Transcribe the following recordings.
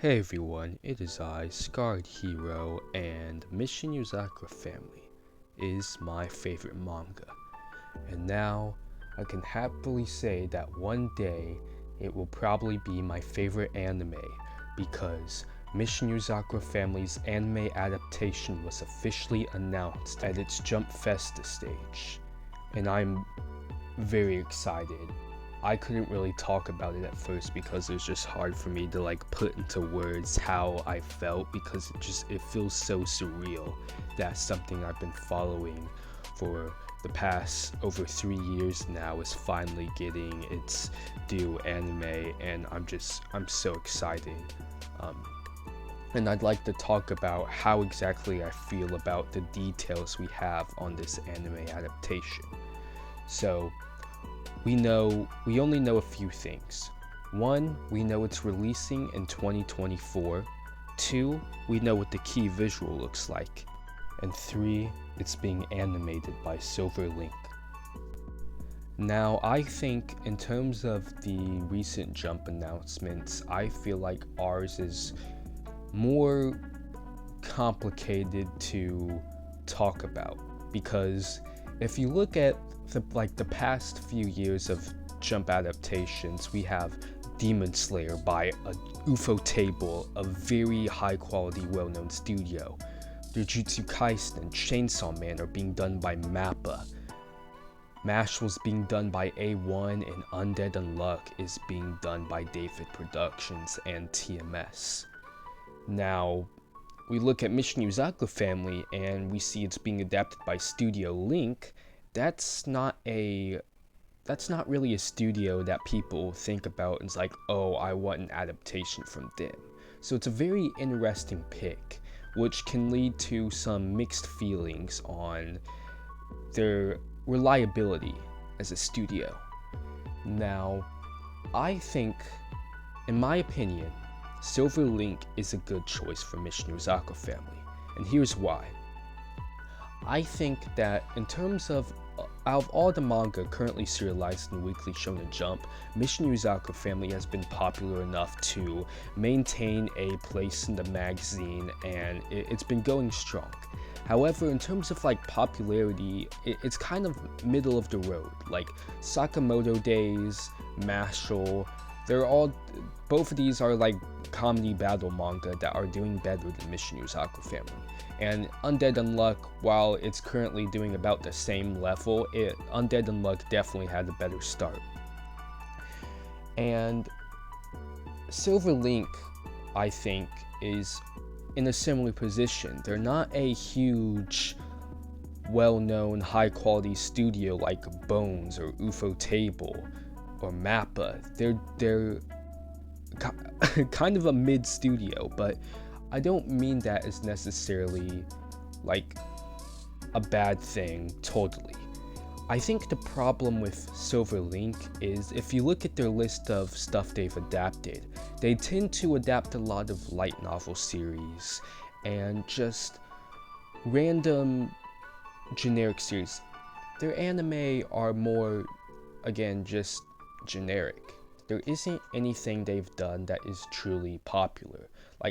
Hey everyone, it is I, Scarred Hero, and Mission Yozakura Family is my favorite manga. And now, I can happily say that one day, it will probably be my favorite anime, because Mission Yozakura Family's anime adaptation was officially announced at its Jump Festa stage. And I'm very excited. I couldn't really talk about it at first because it was just hard for me to put into words how I felt, because it feels so surreal that something I've been following for the past over 3 years now is finally getting its due anime, and I'm so excited. And I'd like to talk about how exactly I feel about the details we have on this anime adaptation. So we only know a few things. 1, we know it's releasing in 2024. 2, we know what the key visual looks like. And 3, it's being animated by Silver Link. Now, I think in terms of the recent Jump announcements, I feel like ours is more complicated to talk about, because if you look at the past few years of Jump adaptations, we have Demon Slayer by a Ufotable, a very high quality, well-known studio. Jujutsu Kaisen and Chainsaw Man are being done by MAPPA. MASH was being done by A1, and Undead Unluck is being done by David Productions and TMS. Now, we look at Mission Yozakura Family and we see it's being adapted by Studio Link. That's not really a studio that people think about and it's like, oh, I want an adaptation from them. So it's a very interesting pick, which can lead to some mixed feelings on their reliability as a studio. Now, I think, in my opinion, Silver Link is a good choice for Mission Yozakura Family, and here's why. I think that in terms of out of all the manga currently serialized in Weekly Shonen Jump, Mission Yozakura Family has been popular enough to maintain a place in the magazine, and it's been going strong. However, in terms of popularity, it's kind of middle of the road. Like Sakamoto Days, Mashal, both of these are comedy battle manga that are doing better than Mission Yozakura Family. And Undead Unluck, while it's currently doing about the same level, Undead Unluck definitely had a better start. And Silver Link, I think, is in a similar position. They're not a huge, well-known, high-quality studio like Bones or Ufotable or MAPPA. They're kind of a mid studio, but I don't mean that as necessarily a bad thing totally. I think the problem with Silver Link is if you look at their list of stuff they've adapted, they tend to adapt a lot of light novel series and just random generic series. Their anime are more, again, just generic. There isn't anything they've done that is truly popular.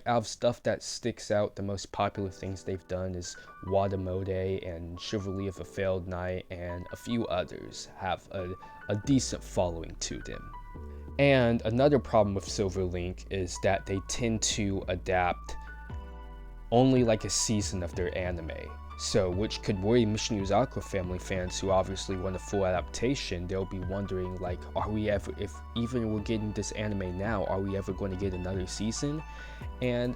Out of stuff that sticks out, the most popular things they've done is Wadamode and Chivalry of a Failed Knight, and a few others have a decent following to them. And another problem with Silver Link is that they tend to adapt only a season of their anime. So, which could worry Mission Yozakura Family fans who obviously want a full adaptation. They'll be wondering, are we ever, if even we're getting this anime now, are we ever going to get another season? And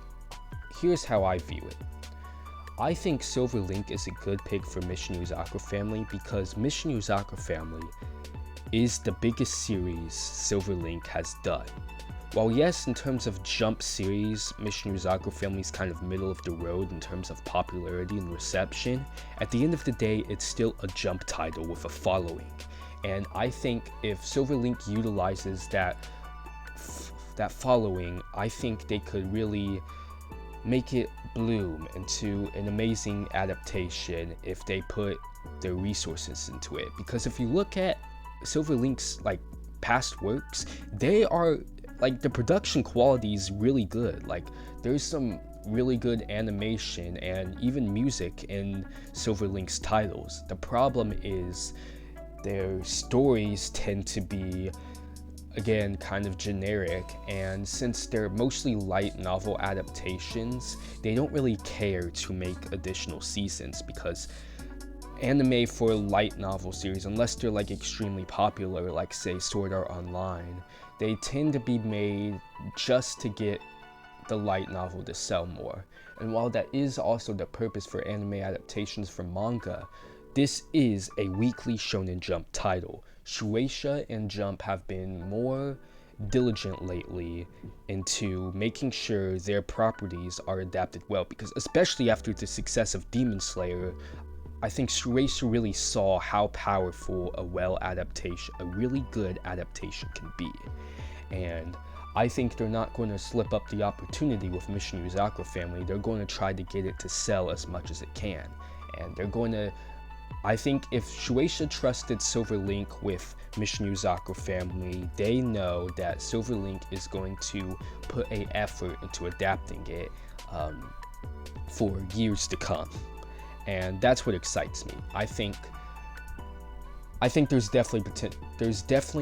here's how I view it. I think Silver Link is a good pick for Mission Yozakura Family because Mission Yozakura Family is the biggest series Silver Link has done. While yes, in terms of Jump series, Mission Yozakura Family is kind of middle of the road in terms of popularity and reception, at the end of the day, it's still a Jump title with a following. And I think if Silver Link utilizes that following, I think they could really make it bloom into an amazing adaptation if they put their resources into it. Because if you look at Silver Link's past works, they are like the production quality is really good. Like there's some really good animation and even music in Silverlink's titles. The problem is their stories tend to be, again, kind of generic, and since they're mostly light novel adaptations, they don't really care to make additional seasons, because anime for light novel series, unless they're like extremely popular, like say Sword Art Online, they tend to be made just to get the light novel to sell more. And while that is also the purpose for anime adaptations from manga, this is a weekly Shonen Jump title. Shueisha and Jump have been more diligent lately into making sure their properties are adapted well, because especially after the success of Demon Slayer, I think Shueisha really saw how powerful a really good adaptation can be. And I think they're not going to slip up the opportunity with Mission Yozakura Family. They're going to try to get it to sell as much as it can. And they're going to, I think if Shueisha trusted Silverlink with Mission Yozakura Family, they know that Silverlink is going to put an effort into adapting it for years to come. And that's what excites me. I think there's definitely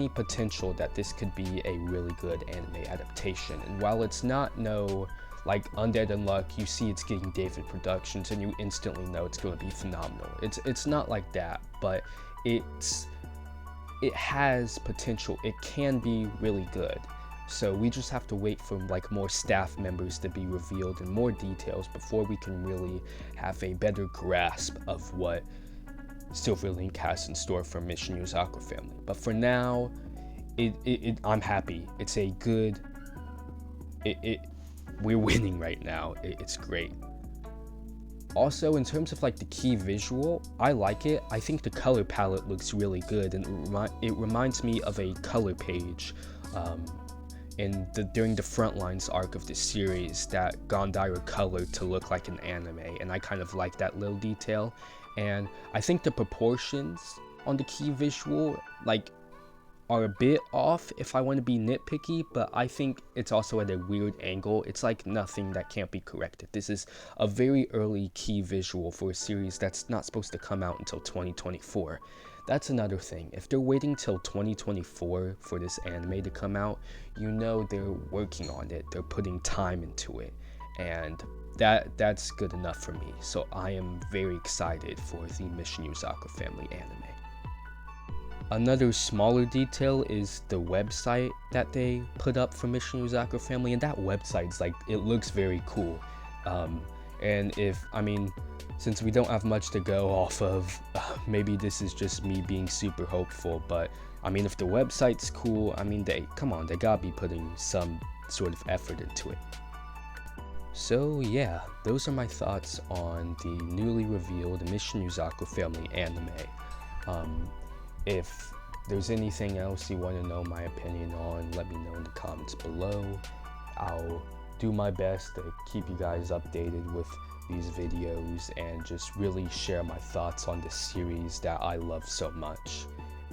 potential that this could be a really good anime adaptation. And while it's not like Undead Unluck, you see it's getting David Productions and you instantly know it's going to be phenomenal. It's not like that, but it has potential. It can be really good. So we just have to wait for like more staff members to be revealed and more details before we can really have a better grasp of what Silverlink has in store for Mission Yozakura Family. But for now, I'm happy. It's a good. We're winning right now. It's great. Also, in terms of like the key visual, I like it. I think the color palette looks really good, and it reminds me of a color page during the Frontlines arc of the series that Gondira colored to look like an anime, and I kind of like that little detail. And I think the proportions on the key visual are a bit off if I want to be nitpicky, but I think it's also at a weird angle. It's like nothing that can't be corrected. This is a very early key visual for a series that's not supposed to come out until 2024. That's another thing. If they're waiting till 2024 for this anime to come out, you know they're working on it. They're putting time into it. And that's good enough for me. So I am very excited for the Mission Yozakura Family anime. Another smaller detail is the website that they put up for Mission Yozakura Family, and that website's it looks very cool. And since we don't have much to go off of, maybe this is just me being super hopeful, but if the website's cool, they gotta be putting some sort of effort into it. So yeah, those are my thoughts on the newly revealed Mission Yozakura Family anime. If there's anything else you want to know my opinion on, let me know in the comments below. I'll do my best to keep you guys updated with these videos and just really share my thoughts on this series that I love so much.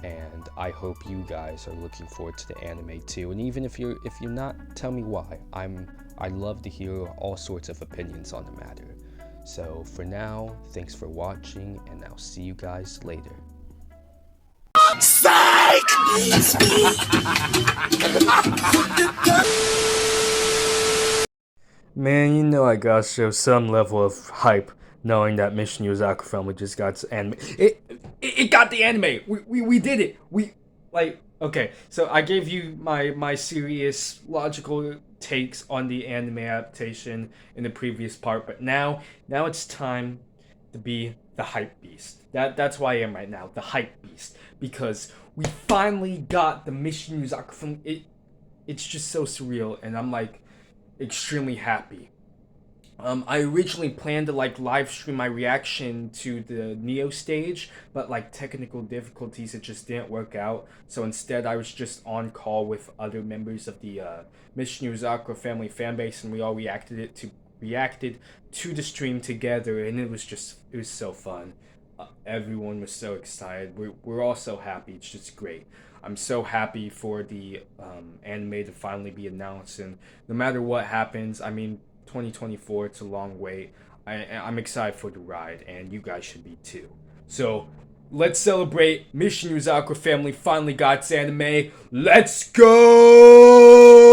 And I hope you guys are looking forward to the anime too. And even if you're not, tell me why. I'd love to hear all sorts of opinions on the matter. So for now, thanks for watching, and I'll see you guys later. Psych! Man, you know I gotta show some level of hype knowing that Mission Yozakura Family just got anime. It got the anime. We did it. Okay, so I gave you my serious logical takes on the anime adaptation in the previous part, but now it's time to be the hype beast. That's why I am right now, the hype beast, because we finally got the Mission Yozakura Family. It's just so surreal, and I'm extremely happy. I originally planned to live stream my reaction to the Neo stage, but technical difficulties, it just didn't work out. So instead I was just on call with other members of the Mission Yozakura Family fanbase, and we all reacted to the stream together, and it was so fun. Everyone was so excited. We're all so happy. It's just great. I'm so happy for the anime to finally be announced, and no matter what happens, I mean, 2024, it's a long wait. I'm excited for the ride, and you guys should be too. So let's celebrate. Mission Yozakura Family finally got its anime. Let's go!